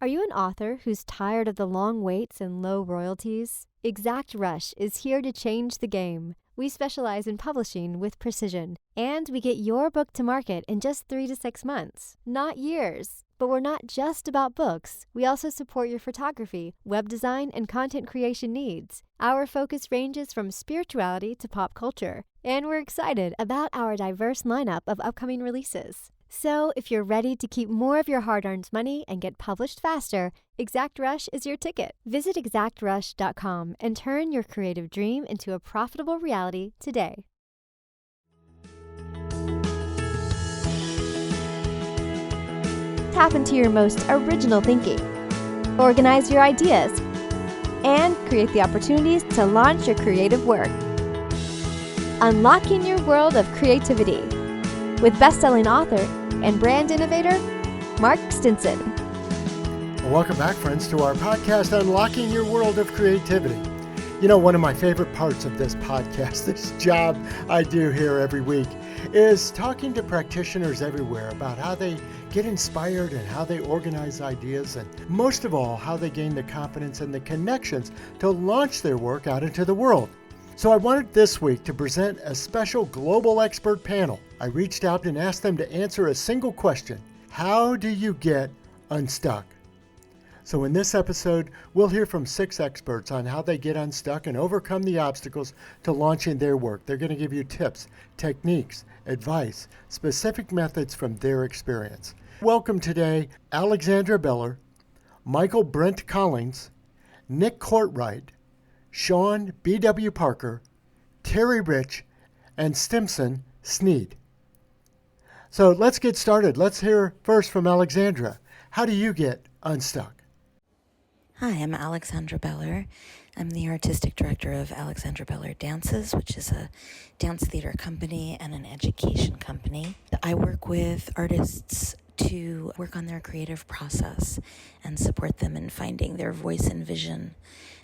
Are you an author who's tired of the long waits and low royalties? Exact Rush is here to change the game. We specialize in publishing with precision, and we get your book to market in just 3 to 6 months, not years. But we're not just about books. We also support your photography, web design, and content creation needs. Our focus ranges from spirituality to pop culture, and we're excited about our diverse lineup of upcoming releases. So if you're ready to keep more of your hard-earned money and get published faster, Exact Rush is your ticket. Visit exactrush.com and turn your creative dream into a profitable reality today. Tap into your most original thinking, organize your ideas, and create the opportunities to launch your creative work. Unlocking your world of creativity with best-selling author and brand innovator, Mark Stinson. Welcome back, friends, to our podcast, Unlocking Your World of Creativity. You know, one of my favorite parts of this podcast, this job I do here every week, is talking to practitioners everywhere about how they get inspired and how they organize ideas, and most of all, how they gain the confidence and the connections to launch their work out into the world. So I wanted this week to present a special global expert panel. I reached out and asked them to answer a single question: how do you get unstuck? So in this episode, we'll hear from 6 experts on how they get unstuck and overcome the obstacles to launching their work. They're going to give you tips, techniques, advice, specific methods from their experience. Welcome today, Alexandra Beller, Michael Brent Collings, Nick Courtwright, Sean B.W. Parker, Terry Rich, and Stimson Sneed. So let's get started. Let's hear first from Alexandra. How do you get unstuck? Hi, I'm Alexandra Beller. I'm the artistic director of Alexandra Beller Dances, which is a dance theater company and an education company. I work with artists to work on their creative process and support them in finding their voice and vision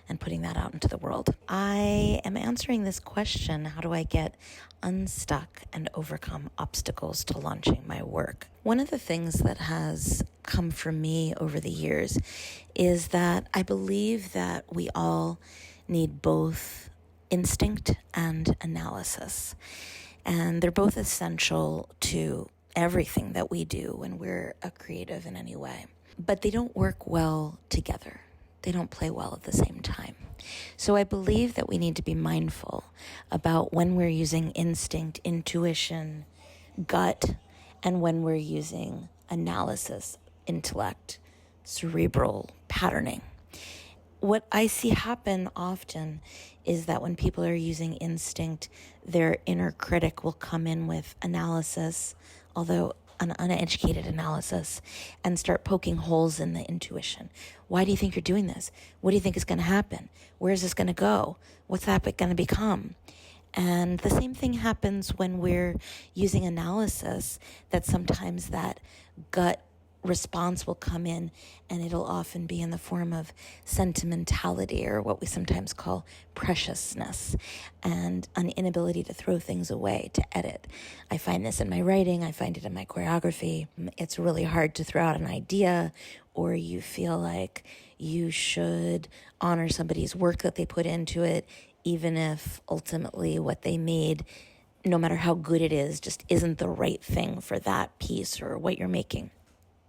and putting that out into the world. I am answering this question: how do I get unstuck and overcome obstacles to launching my work? One of the things that has come from me over the years is that I believe that we all need both instinct and analysis. And they're both essential to everything that we do when we're a creative in any way. But they don't work well together. They don't play well at the same time. So I believe that we need to be mindful about when we're using instinct, intuition, gut, and when we're using analysis, intellect, cerebral patterning. What I see happen often is that when people are using instinct, their inner critic will come in with analysis, although an uneducated analysis, and start poking holes in the intuition. Why do you think you're doing this? What do you think is going to happen? Where is this going to go? What's that going to become? And the same thing happens when we're using analysis, that sometimes that gut response will come in, and it'll often be in the form of sentimentality, or what we sometimes call preciousness, and an inability to throw things away, to edit. I find this in my writing. I find it in my choreography. It's really hard to throw out an idea, or you feel like you should honor somebody's work that they put into it, even if ultimately what they made, no matter how good it is, just isn't the right thing for that piece or what you're making.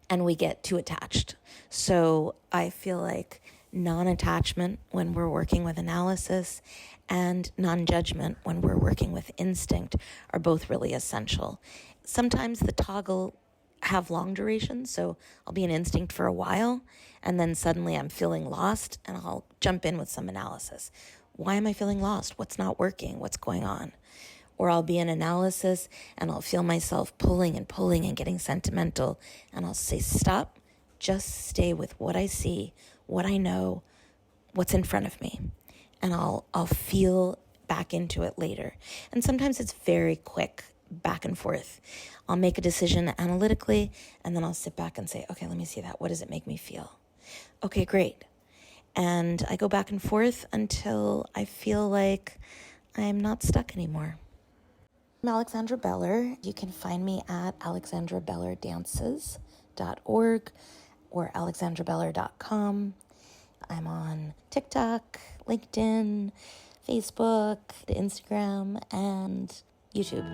And we get too attached. So I feel like non-attachment when we're working with analysis and non-judgment when we're working with instinct are both really essential. Sometimes the toggle have long durations, so I'll be in instinct for a while, and then suddenly I'm feeling lost, and I'll jump in with some analysis. Why am I feeling lost? What's not working? What's going on? Or I'll be in analysis and I'll feel myself pulling and getting sentimental, and I'll say, stop, just stay with what I see, what I know, what's in front of me, and I'll feel back into it later. And sometimes it's very quick back and forth. I'll make a decision analytically, and then I'll sit back and say, okay, let me see that. What does it make me feel? Okay, great. And I go back and forth until I feel like I'm not stuck anymore. I'm Alexandra Beller. You can find me at alexandrabellerdances.org or alexandrabeller.com. I'm on TikTok, LinkedIn, Facebook, Instagram, and YouTube.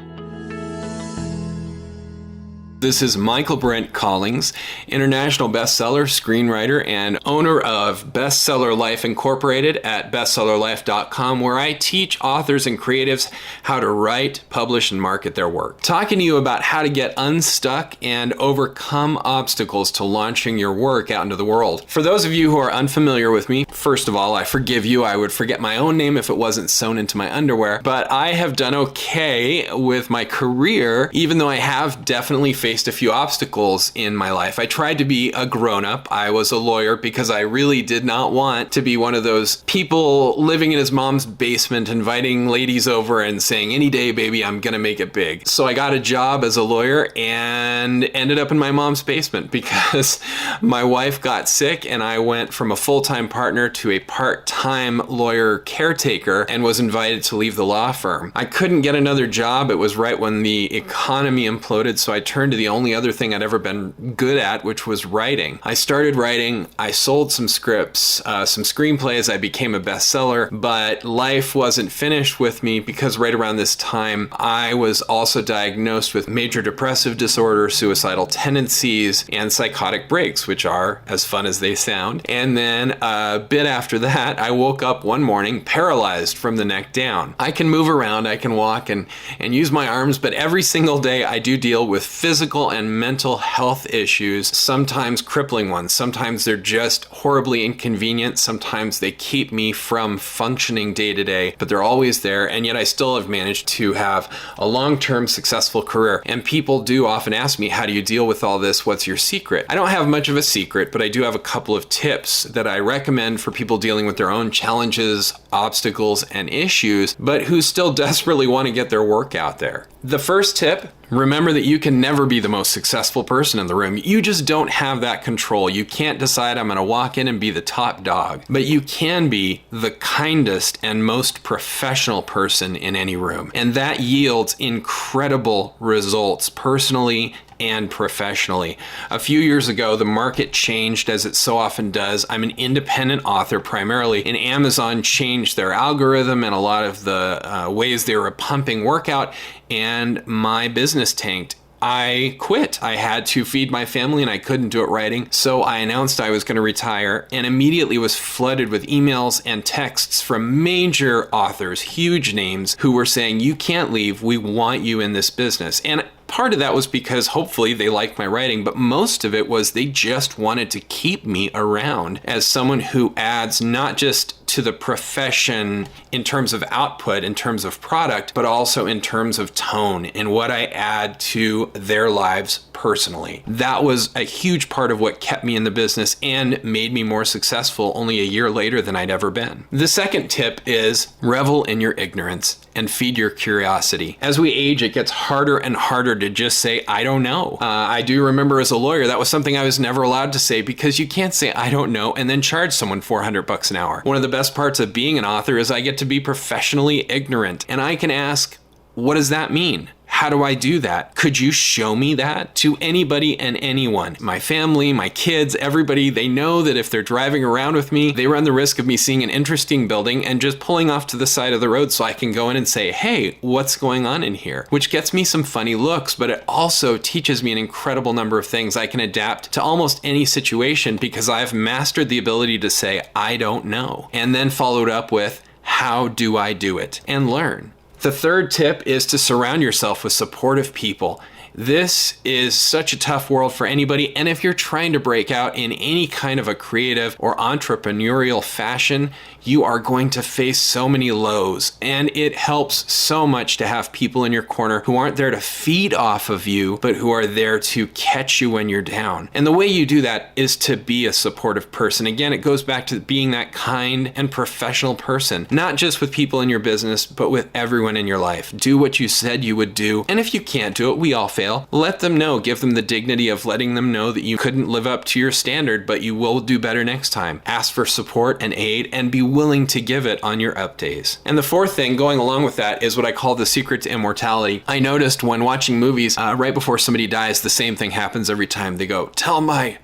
This is Michael Brent Collings, international bestseller, screenwriter, and owner of Bestseller Life Incorporated at bestsellerlife.com, where I teach authors and creatives how to write, publish, and market their work. Talking to you about how to get unstuck and overcome obstacles to launching your work out into the world. For those of you who are unfamiliar with me, first of all, I forgive you. I would forget my own name if it wasn't sewn into my underwear, but I have done okay with my career, even though I have definitely faced a few obstacles in my life. I tried to be a grown-up. I was a lawyer because I really did not want to be one of those people living in his mom's basement, inviting ladies over and saying, any day, baby, I'm gonna make it big. So I got a job as a lawyer and ended up in my mom's basement because my wife got sick and I went from a full-time partner to a part-time lawyer caretaker and was invited to leave the law firm. I couldn't get another job. It was right when the economy imploded, so I turned to the only other thing I'd ever been good at, which was writing. I started writing, I sold some scripts, some screenplays, I became a bestseller, but life wasn't finished with me because right around this time, I was also diagnosed with major depressive disorder, suicidal tendencies, and psychotic breaks, which are as fun as they sound. And then a bit after that, I woke up one morning paralyzed from the neck down. I can move around, I can walk and use my arms, but every single day I do deal with physical and mental health issues, sometimes crippling ones. Sometimes they're just horribly inconvenient. Sometimes they keep me from functioning day to day, but they're always there. And yet I still have managed to have a long-term successful career. And people do often ask me, how do you deal with all this? What's your secret? I don't have much of a secret, but I do have a couple of tips that I recommend for people dealing with their own challenges, obstacles, and issues, but who still desperately want to get their work out there. The first tip, remember that you can never be the most successful person in the room. You just don't have that control. You can't decide I'm going to walk in and be the top dog, but you can be the kindest and most professional person in any room. And that yields incredible results personally and professionally. A few years ago, the market changed as it so often does. I'm an independent author primarily, and Amazon changed their algorithm and a lot of the ways they were pumping work out, and my business tanked. I quit. I had to feed my family and I couldn't do it writing. So I announced I was going to retire and immediately was flooded with emails and texts from major authors, huge names, who were saying, you can't leave. We want you in this business. And part of that was because hopefully they liked my writing, but most of it was they just wanted to keep me around as someone who adds not just to the profession in terms of output, in terms of product, but also in terms of tone and what I add to their lives personally. That was a huge part of what kept me in the business and made me more successful only a year later than I'd ever been. The second tip is revel in your ignorance and feed your curiosity. As we age, it gets harder and harder to just say, I don't know. I do remember as a lawyer, that was something I was never allowed to say because you can't say, I don't know, and then charge someone $400 an hour. One of the best parts of being an author is I get to be professionally ignorant, and I can ask, what does that mean? How do I do that? Could you show me that? To anybody and anyone. My family, my kids, everybody, they know that if they're driving around with me, they run the risk of me seeing an interesting building and just pulling off to the side of the road so I can go in and say, hey, what's going on in here? Which gets me some funny looks, but it also teaches me an incredible number of things I can adapt to almost any situation because I've mastered the ability to say, I don't know, and then followed up with, how do I do it? And learn. The third tip is to surround yourself with supportive people. This is such a tough world for anybody, and if you're trying to break out in any kind of a creative or entrepreneurial fashion, you are going to face so many lows, and it helps so much to have people in your corner who aren't there to feed off of you, but who are there to catch you when you're down. And the way you do that is to be a supportive person. Again, it goes back to being that kind and professional person, not just with people in your business, but with everyone in your life. Do what you said you would do, and if you can't do it, we all fail. Let them know. Give them the dignity of letting them know that you couldn't live up to your standard, but you will do better next time. Ask for support and aid, and be willing to give it on your up days. And the fourth thing going along with that is what I call the secret to immortality. I noticed when watching movies, right before somebody dies, the same thing happens every time. They go, tell my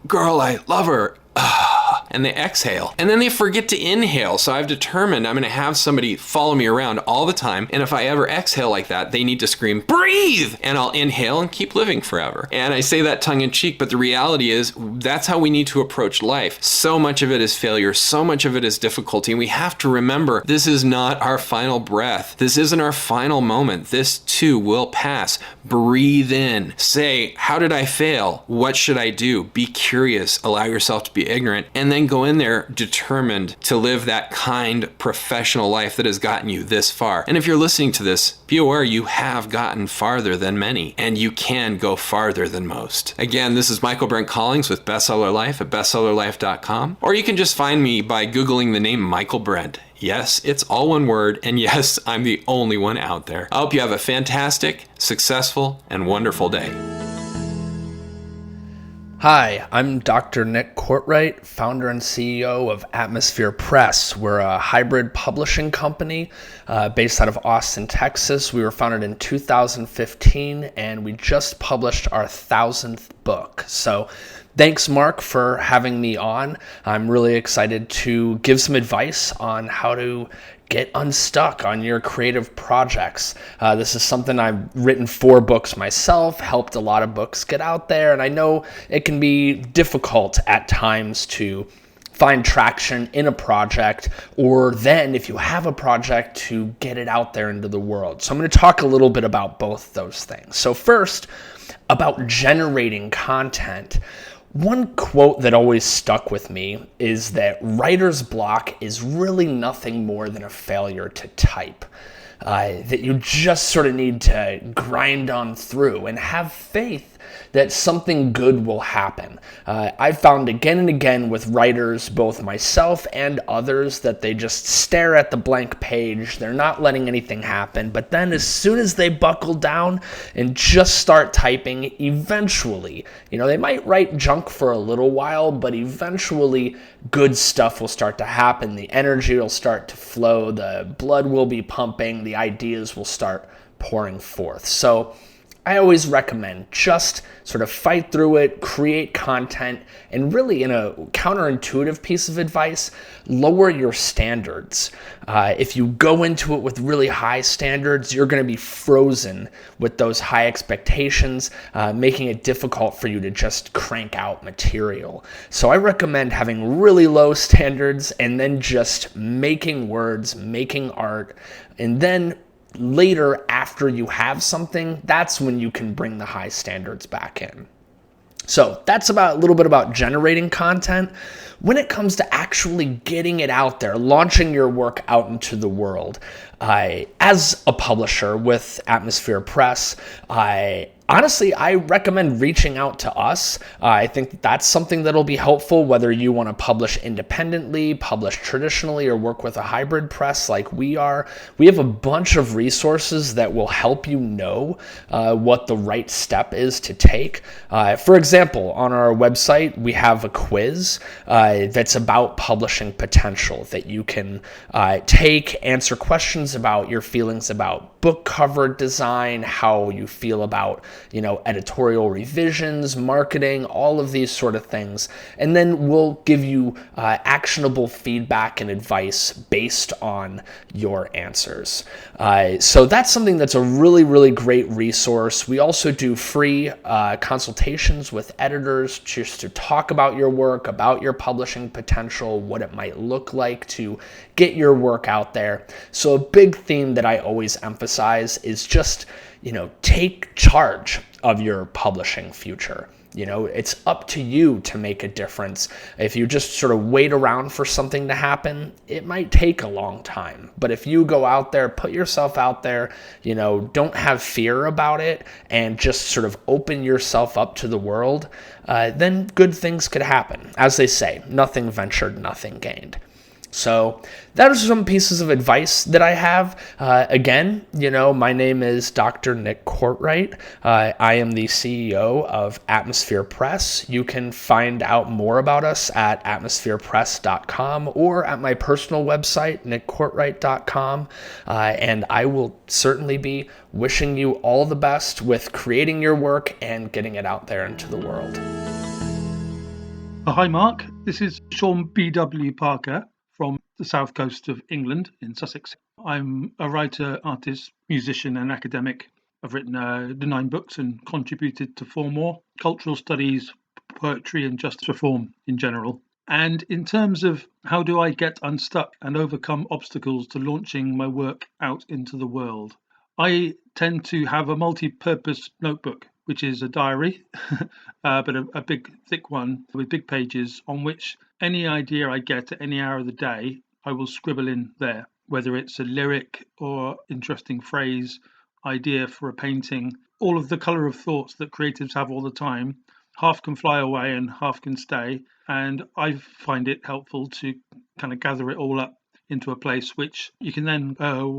girl, I love her. And they exhale. And then they forget to inhale. So I've determined I'm going to have somebody follow me around all the time. And if I ever exhale like that, they need to scream, breathe! And I'll inhale and keep living forever. And I say that tongue in cheek, but the reality is that's how we need to approach life. So much of it is failure. So much of it is difficulty. And we have to remember this is not our final breath. This isn't our final moment. This too will pass. Breathe in. Say, how did I fail? What should I do? Be curious. Allow yourself to be ignorant. And then go in there determined to live that kind, professional life that has gotten you this far. And if you're listening to this, be aware you have gotten farther than many, and you can go farther than most. Again, this is Michael Brent Collings with Bestseller Life at bestsellerlife.com, or you can just find me by Googling the name Michael Brent. Yes, it's all one word, and yes, I'm the only one out there. I hope you have a fantastic, successful, and wonderful day. Hi, I'm Dr. Nick Courtwright, founder and CEO of Atmosphere Press. We're a hybrid publishing company based out of Austin, Texas. We were founded in 2015, and we just published our 1,000th book. So thanks, Mark, for having me on. I'm really excited to give some advice on how to get unstuck on your creative projects. This is something I've written 4 books myself, helped a lot of books get out there, and I know it can be difficult at times to find traction in a project, or then if you have a project, to get it out there into the world. So I'm going to talk a little bit about both those things. So first, about generating content. One quote that always stuck with me is that writer's block is really nothing more than a failure to type. That you just sort of need to grind on through and have faith that something good will happen. I've found again and again with writers, both myself and others, that they just stare at the blank page. They're not letting anything happen. But then as soon as they buckle down and just start typing, eventually, they might write junk for a little while, but eventually good stuff will start to happen. The energy will start to flow. The blood will be pumping. The ideas will start pouring forth. So I always recommend just sort of fight through it, create content, and really, in a counterintuitive piece of advice, lower your standards. If you go into it with really high standards, you're going to be frozen with those high expectations, making it difficult for you to just crank out material. So I recommend having really low standards and then just making words, making art, and then later, after you have something, that's when you can bring the high standards back in. So that's a little bit about generating content. When it comes to actually getting it out there, launching your work out into the world, as a publisher with Atmosphere Press, honestly, I recommend reaching out to us. I think that's something that'll be helpful, whether you want to publish independently, publish traditionally, or work with a hybrid press like we are. We have a bunch of resources that will help you know what the right step is to take. For example, on our website, we have a quiz that's about publishing potential that you can take, answer questions about your feelings about book cover design, how you feel about editorial revisions, marketing, all of these sort of things. And then we'll give you actionable feedback and advice based on your answers. So that's something that's a really, really great resource. We also do free consultations with editors just to talk about your work, about your publishing potential, what it might look like to get your work out there. So a big theme that I always emphasize is just, take charge of your publishing future. It's up to you to make a difference. If you just sort of wait around for something to happen, it might take a long time. But if you go out there, put yourself out there, don't have fear about it, and just sort of open yourself up to the world, then good things could happen. As they say, nothing ventured, nothing gained. So that are some pieces of advice that I have. Again, my name is Dr. Nick Courtwright. I am the CEO of Atmosphere Press. You can find out more about us at atmospherepress.com or at my personal website, nickcourtwright.com. And I will certainly be wishing you all the best with creating your work and getting it out there into the world. Hi, Mark. This is Sean B.W. Parker from the south coast of England in Sussex. I'm a writer, artist, musician, and academic. I've written 9 books and contributed to 4 more: cultural studies, poetry, and justice reform in general. And in terms of how do I get unstuck and overcome obstacles to launching my work out into the world, I tend to have a multi-purpose notebook, which is a diary, but a big, thick one with big pages on which any idea I get at any hour of the day, I will scribble in there, whether it's a lyric or interesting phrase, idea for a painting, all of the colour of thoughts that creatives have all the time. Half can fly away and half can stay. And I find it helpful to kind of gather it all up into a place which you can then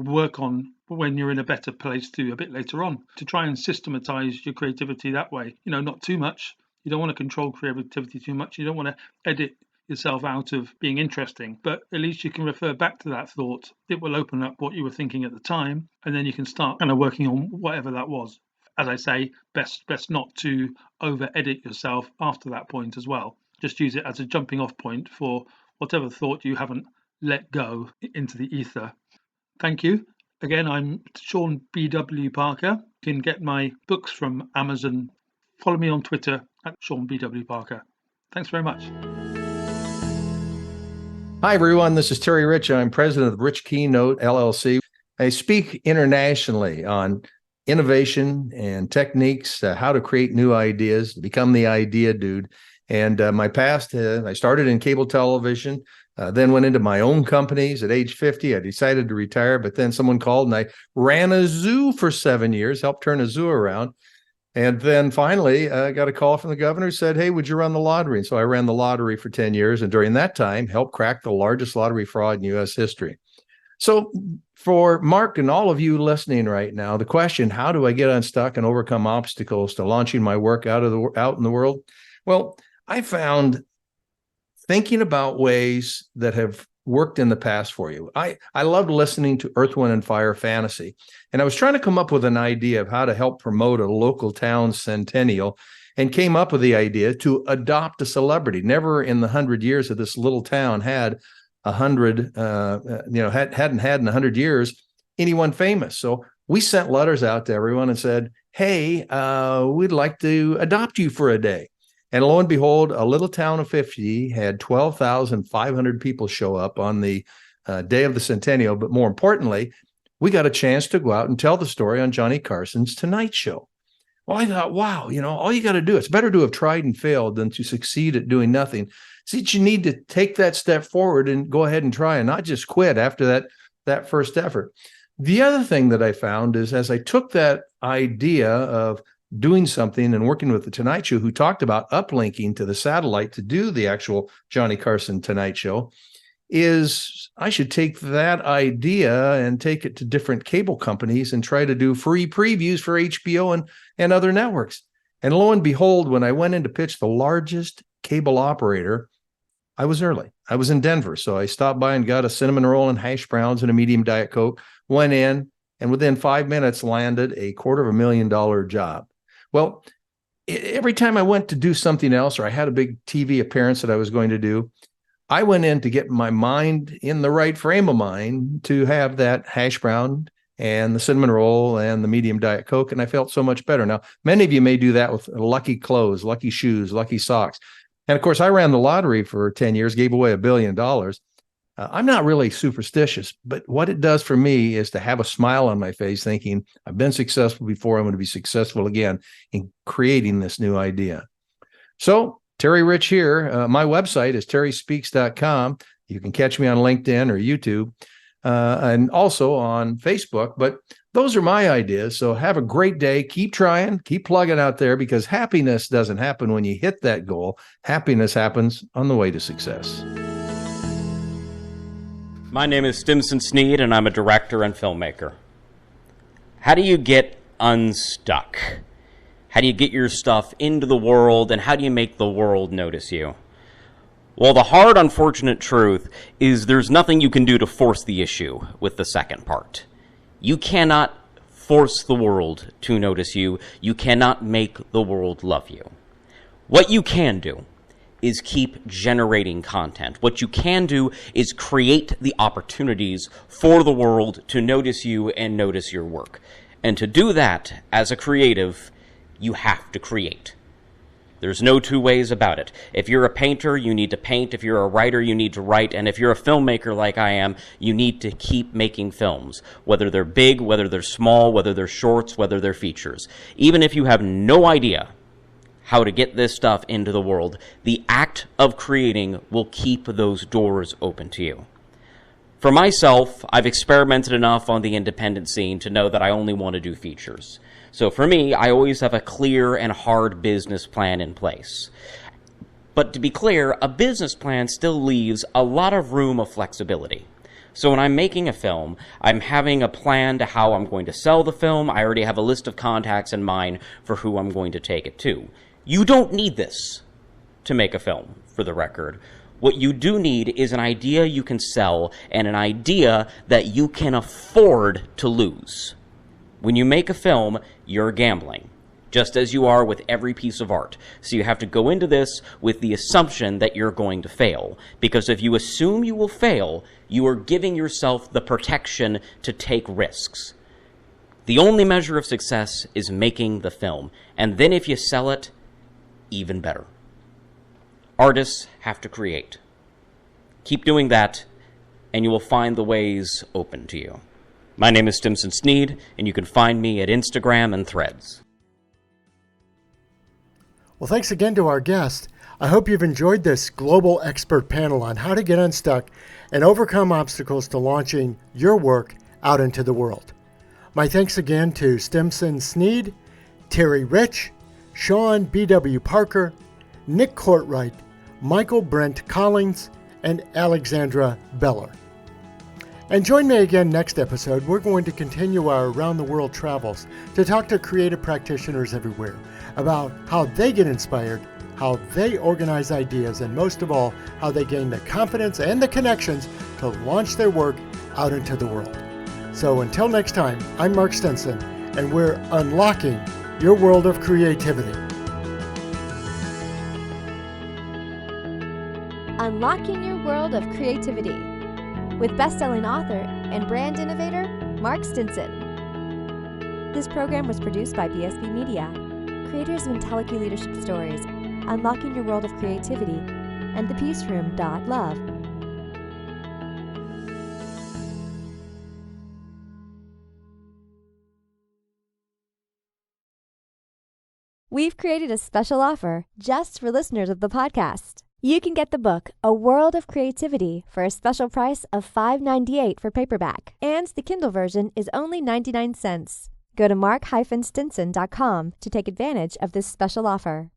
work on when you're in a better place to a bit later on, to try and systematize your creativity that way. Not too much. You don't want to control creativity too much. You don't want to edit yourself out of being interesting, but at least you can refer back to that thought. It will open up what you were thinking at the time, and then you can start kind of working on whatever that was. As I say, best not to over edit yourself after that point as well. Just use it as a jumping off point for whatever thought you haven't let go into the ether. Thank you. Again, I'm Sean B.W. Parker. You can get my books from Amazon. Follow me on Twitter at Sean B.W. Parker. Thanks very much. Hi, everyone. This is Terry Rich. I'm president of Rich Keynote LLC. I speak internationally on innovation and techniques, how to create new ideas, to become the idea dude. And my past, I started in cable television, then went into my own companies. At age 50, I decided to retire, but then someone called and I ran a zoo for 7 years, helped turn a zoo around. And then finally, I got a call from the governor who said, hey, would you run the lottery? And so I ran the lottery for 10 years. And during that time, helped crack the largest lottery fraud in U.S. history. So for Mark and all of you listening right now, the question, how do I get unstuck and overcome obstacles to launching my work out in the world? Well, I found thinking about ways that have worked in the past for you. I loved listening to Earth, Wind, and Fire fantasy, and I was trying to come up with an idea of how to help promote a local town centennial, and came up with the idea to adopt a celebrity. Never in the 100 years that this little town had 100, hadn't had in 100 years anyone famous. So we sent letters out to everyone and said, hey, we'd like to adopt you for a day. And lo and behold, a little town of 50 had 12,500 people show up on the day of the centennial. But more importantly, we got a chance to go out and tell the story on Johnny Carson's Tonight Show. Well, I thought, wow, all you got to do, it's better to have tried and failed than to succeed at doing nothing. See, you need to take that step forward and go ahead and try and not just quit after that first effort. The other thing that I found is as I took that idea of doing something and working with the Tonight Show, who talked about uplinking to the satellite to do the actual Johnny Carson Tonight Show, is I should take that idea and take it to different cable companies and try to do free previews for HBO and other networks. And lo and behold, when I went in to pitch the largest cable operator, I was early. I was in Denver. So I stopped by and got a cinnamon roll and hash browns and a medium Diet Coke, went in, and within 5 minutes landed a $250,000 job. Well, every time I went to do something else, or I had a big TV appearance that I was going to do, I went in to get my mind in the right frame of mind to have that hash brown and the cinnamon roll and the medium Diet Coke, and I felt so much better. Now, many of you may do that with lucky clothes, lucky shoes, lucky socks. And of course, I ran the lottery for 10 years, gave away $1 billion. I'm not really superstitious, but what it does for me is to have a smile on my face thinking, I've been successful before, I'm going to be successful again in creating this new idea. So, Terry Rich here. My website is terryspeaks.com. You can catch me on LinkedIn or YouTube and also on Facebook. But those are my ideas. So have a great day. Keep trying, keep plugging out there, because happiness doesn't happen when you hit that goal. Happiness happens on the way to success. My name is Stimson Sneed, and I'm a director and filmmaker. How do you get unstuck? How do you get your stuff into the world, and how do you make the world notice you? Well, the hard, unfortunate truth is there's nothing you can do to force the issue with the second part. You cannot force the world to notice you. You cannot make the world love you. What you can do is keep generating content. What you can do is create the opportunities for the world to notice you and notice your work. And to do that, as a creative, you have to create. There's no two ways about it. If you're a painter, you need to paint. If you're a writer, you need to write. And if you're a filmmaker like I am, you need to keep making films, whether they're big, whether they're small, whether they're shorts, whether they're features. Even if you have no idea how to get this stuff into the world, the act of creating will keep those doors open to you. For myself, I've experimented enough on the independent scene to know that I only want to do features. So for me, I always have a clear and hard business plan in place. But to be clear, a business plan still leaves a lot of room of flexibility. So when I'm making a film, I'm having a plan to how I'm going to sell the film. I already have a list of contacts in mind for who I'm going to take it to. You don't need this to make a film, for the record. What you do need is an idea you can sell and an idea that you can afford to lose. When you make a film, you're gambling, just as you are with every piece of art. So you have to go into this with the assumption that you're going to fail. Because if you assume you will fail, you are giving yourself the protection to take risks. The only measure of success is making the film. And then if you sell it, even better. Artists have to create. Keep doing that, and you will find the ways open to you. My name is Stimson Sneed, and you can find me at Instagram and Threads. Well, thanks again to our guest. I hope you've enjoyed this global expert panel on how to get unstuck and overcome obstacles to launching your work out into the world. My thanks again to Stimson Sneed, Terry Rich, Sean B.W. Parker, Nick Courtwright, Michael Brent Collings, and Alexandra Beller. And join me again next episode. We're going to continue our around the world travels to talk to creative practitioners everywhere about how they get inspired, how they organize ideas, and most of all, how they gain the confidence and the connections to launch their work out into the world. So until next time, I'm Mark Stinson, and we're unlocking your world of creativity. Unlocking Your World of Creativity with best-selling author and brand innovator Mark Stinson. This program was produced by BSB Media, creators of IntelliKey Leadership Stories, Unlocking Your World of Creativity, and thepeaceroom.love. We've created a special offer just for listeners of the podcast. You can get the book, A World of Creativity, for a special price of $5.98 for paperback, and the Kindle version is only 99 cents. Go to mark-stinson.com to take advantage of this special offer.